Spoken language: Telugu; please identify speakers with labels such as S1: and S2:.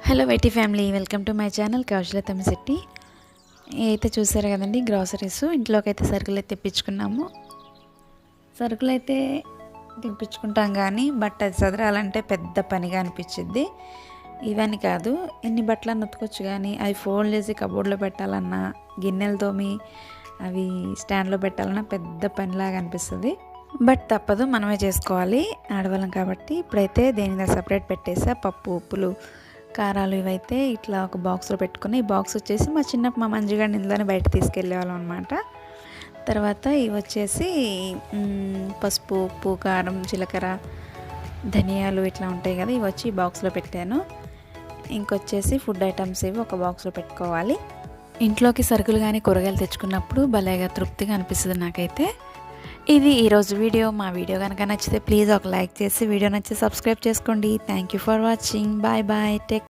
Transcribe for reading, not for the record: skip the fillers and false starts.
S1: Hello YT family, welcome to my channel Kaushala Tammisetti. అయితే చూసారు కదండి, గ్రాసరీస్ ఇంట్లోకి అయితే సరుకులు అయితే తెప్పించుకున్నాము. సరుకులు అయితే తెప్పించుకుంటాం కానీ బట్ అది చదరాలంటే పెద్ద పనిగా అనిపించింది. ఇవన్నీ కాదు, ఎన్ని బట్టలను ఉతకొచ్చు కానీ అవి ఫోల్డ్ చేసి కబోర్డ్లో పెట్టాలన్నా, గిన్నెలు తోమి అవి స్టాండ్లో పెట్టాలన్నా పెద్ద పనిలాగా అనిపిస్తుంది. బట్ తప్పదు, మనమే చేసుకోవాలి, ఆడవాళ్ళం కాబట్టి. ఇప్పుడైతే దేని సపరేట్ పెట్టేసా. పప్పు, ఉప్పులు, కారాలు ఇవైతే ఇట్లా ఒక బాక్స్లో పెట్టుకుని, ఈ బాక్స్ వచ్చేసి మా మంజుగాడిని ఇంట్లోనే బయట తీసుకెళ్ళేవాళ్ళం అనమాట. తర్వాత ఇవి వచ్చేసి పసుపు, ఉప్పు, కారం, జీలకర్ర, ధనియాలు ఇట్లా ఉంటాయి కదా, ఇవి వచ్చి ఈ బాక్స్లో పెట్టాను. ఇంకొచ్చేసి ఫుడ్ ఐటమ్స్ ఇవి ఒక బాక్స్లో పెట్టుకోవాలి. ఇంట్లోకి సరుకులు కానీ కూరగాయలు తెచ్చుకున్నప్పుడు భలేగా తృప్తిగా అనిపిస్తుంది నాకైతే. ఇది ఈరోజు వీడియో. మా వీడియో కనుక నచ్చితే ప్లీజ్ ఒక లైక్ చేసి, వీడియో నచ్చి సబ్స్క్రైబ్ చేసుకోండి. Thank you for watching. Bye bye. Take